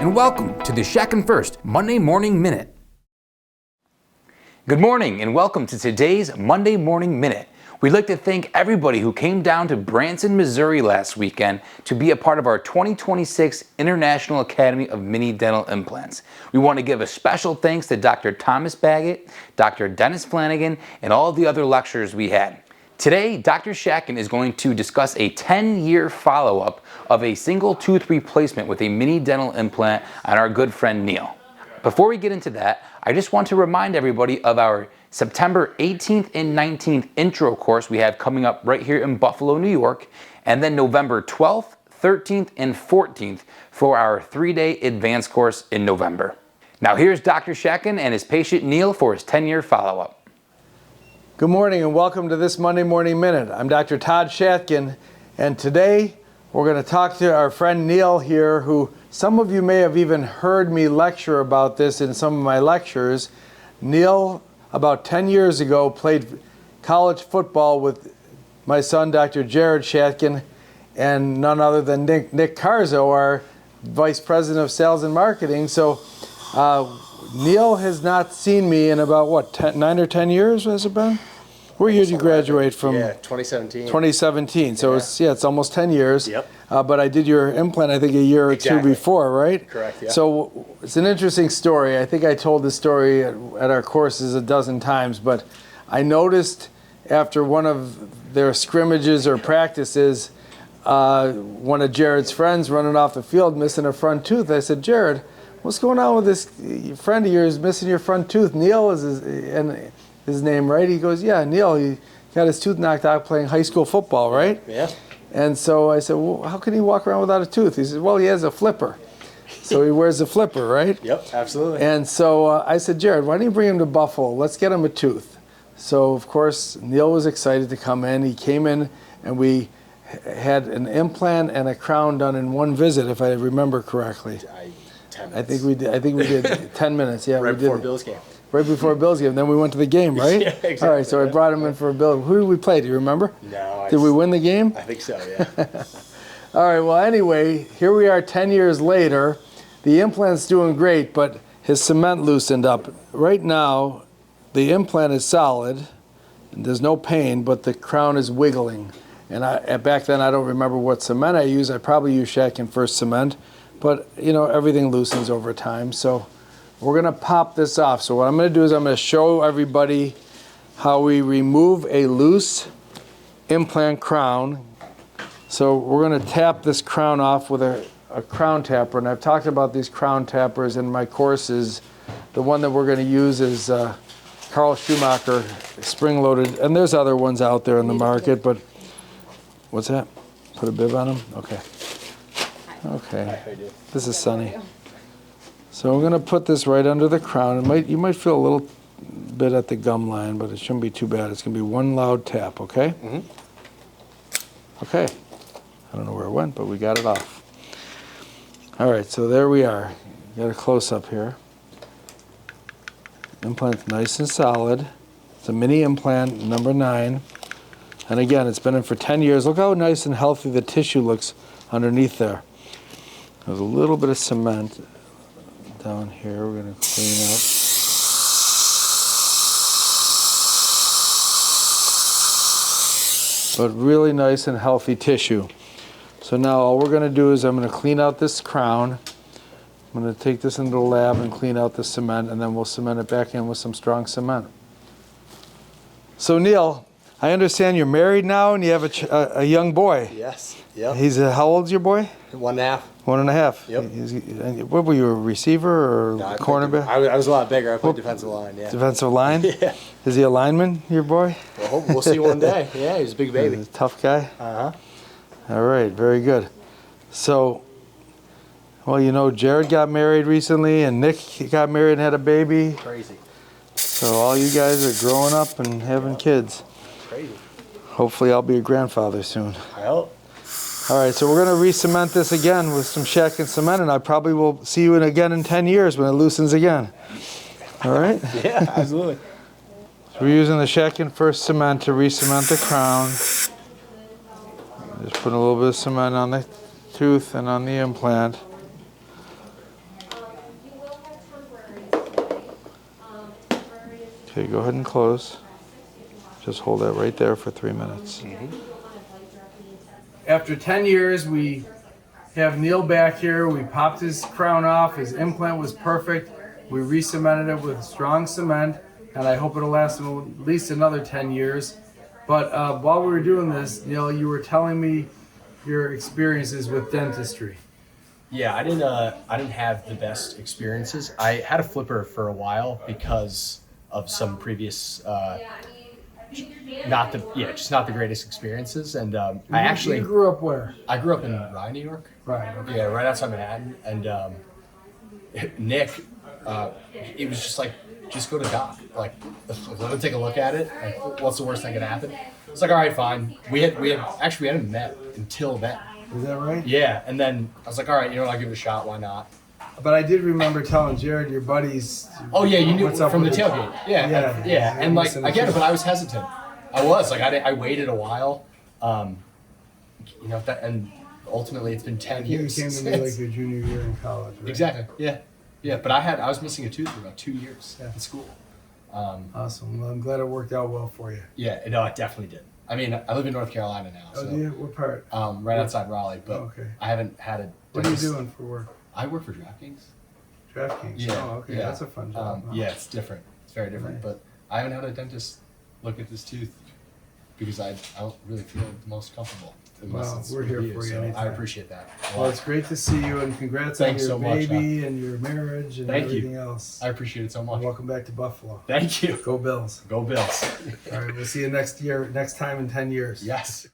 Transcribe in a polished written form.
and welcome to the Shatkin F.I.R.S.T Monday Morning Minute. Good morning and welcome to today's Monday Morning Minute. We'd like to thank everybody who came down to Branson, Missouri last weekend to be a part of our 2026 International Academy of Mini Dental Implants. We want to give a special thanks to Dr. Thomas Baggett, Dr. Dennis Flanagan, and all the other lecturers we had. Today, Dr. Shatkin is going to discuss a 10-year follow-up of a single tooth replacement with a mini dental implant on our good friend Neil. Before we get into that, I just want to remind everybody of our September 18th and 19th intro course we have coming up right here in Buffalo, New York, and then November 12th, 13th, and 14th for our 3-day advanced course in November. Now here's Dr. Shatkin and his patient Neil for his 10-year follow-up. Good morning and welcome to this Monday Morning Minute. I'm Dr. Todd Shatkin, and today we're going to talk to our friend Neil here, who some of you may have even heard me lecture about this in some of my lectures. Neil, about 10 years ago, played college football with my son, Dr. Jared Shatkin, and none other than Nick Carzo, our Vice President of Sales and Marketing. So Neil has not seen me in about, what, 9 or 10 years, has it been? What year did you graduate from? Yeah, 2017. 2017. So it's almost 10 years. Yep. But I did your implant, I think, a year or two before, right? Correct, yeah. So it's an interesting story. I think I told this story at our courses a dozen times, but I noticed after one of their scrimmages or practices, one of Jared's friends running off the field missing a front tooth. I said, Jared, what's going on with this friend of yours missing your front tooth? Neil is his name, right? He goes, yeah, Neil, he got his tooth knocked out playing high school football, right? Yeah. And so I said, well, how can he walk around without a tooth? He said, well, he has a flipper. So he wears a flipper, right? Yep, absolutely. And so I said, Jared, why don't you bring him to Buffalo? Let's get him a tooth. So, of course, Neil was excited to come in. He came in, and we had an implant and a crown done in one visit, if I remember correctly. 10 minutes. I think we did 10 minutes. Yeah, right we did. before Bill's game. Right before Bill's game. Then we went to the game, right? Yeah, exactly. All right, so I brought him in for a Bill. Who did we play? Do you remember? No. Did we win the game? I think so, yeah. All right, well, anyway, here we are 10 years later. The implant's doing great, but his cement loosened up. Right now, the implant is solid, and there's no pain, but the crown is wiggling. And back then, I don't remember what cement I used. I probably used Shatkin F.I.R.S.T cement, but, you know, everything loosens over time. So we're going to pop this off. So what I'm going to do is I'm going to show everybody how we remove a loose implant crown. So we're going to tap this crown off with a crown tapper. And I've talked about these crown tappers in my courses. The one that we're going to use is Carl Schumacher spring-loaded. And there's other ones out there in the market, but what's that? Put a bib on them? Okay. Okay. This is Sunny. So we're going to put this right under the crown. You might feel a little bit at the gum line, but it shouldn't be too bad. It's going to be one loud tap, okay? Mm-hmm. Okay. I don't know where it went, but we got it off. All right, so there we are. Got a close-up here. Implant's nice and solid. It's a mini implant, number 9. And again, it's been in for 10 years. Look how nice and healthy the tissue looks underneath there. There's a little bit of cement down here. We're going to clean up. But really nice and healthy tissue. So now all we're going to do is I'm going to clean out this crown. I'm going to take this into the lab and clean out the cement, and then we'll cement it back in with some strong cement. So Neil, I understand you're married now and you have a young boy. Yes. Yep. He's how old's your boy? 1.5. 1.5. Yep. What were you, a receiver or cornerback? I was a lot bigger. I played defensive line, yeah. Defensive line? Yeah. Is he a lineman, your boy? Well, we'll see one day. Yeah, he's a big baby. He's a tough guy? Uh-huh. All right, very good. So, well, you know, Jared got married recently and Nick got married and had a baby. Crazy. So all you guys are growing up and having kids. Crazy. Hopefully I'll be a grandfather soon. I hope. All right, so we're going to re-cement this again with some Shatkin cement, and I probably will see you again in 10 years when it loosens again. All right? Yeah, absolutely. So we're using the Shatkin F.I.R.S.T cement to re-cement the crown. Just put a little bit of cement on the tooth and on the implant. Okay, go ahead and close. Just hold that right there for 3 minutes. After 10 years, we have Neil back here. We popped his crown off. His implant was perfect. We re-cemented it with strong cement, and I hope it'll last him at least another 10 years. But while we were doing this, Neil, you were telling me your experiences with dentistry. Yeah, I didn't have the best experiences. I had a flipper for a while because of some previous just not the greatest experiences. And I actually You grew up where? I grew up in Rye, New York. Right. Okay. Yeah, right outside Manhattan. And Nick, it was just like, just go to doc. Like, let him take a look at it. Like, what's the worst that could happen? It's like, all right, fine. We hadn't met until then. Is that right? Yeah, and then I was like, all right, you know what, I'll give it a shot. Why not? But I did remember telling Jared, your buddies. Oh yeah, you knew what's up from the with tailgate. Yeah. And like, I get it, but I was hesitant. I was like, I waited a while. You know, and ultimately it's been 10 years. You came to me like your junior year in college, right? Exactly. Yeah. But I was missing a tooth for about 2 years in school. Awesome. Well, I'm glad it worked out well for you. Yeah, no, it definitely did. I mean, I live in North Carolina now. Oh, So, do you? What part? right outside Raleigh, but Okay. I haven't had a What are you dentist- doing for work? I work for DraftKings. DraftKings. Yeah. Oh, okay. Yeah. That's a fun job. Wow. Yeah, it's different. It's very different. Nice. But I haven't had a dentist look at this tooth because I don't really feel the most comfortable. Unless Well, it's we're with here you, for you so I anytime. appreciate that. a Well, lot. it's great to see you, and congrats Thanks on your so much, baby and your marriage and Thank you. everything else. I appreciate it so much. Welcome back to Buffalo. Thank you. Go Bills. Go Bills. All right, we'll see you next time in 10 years. Yes.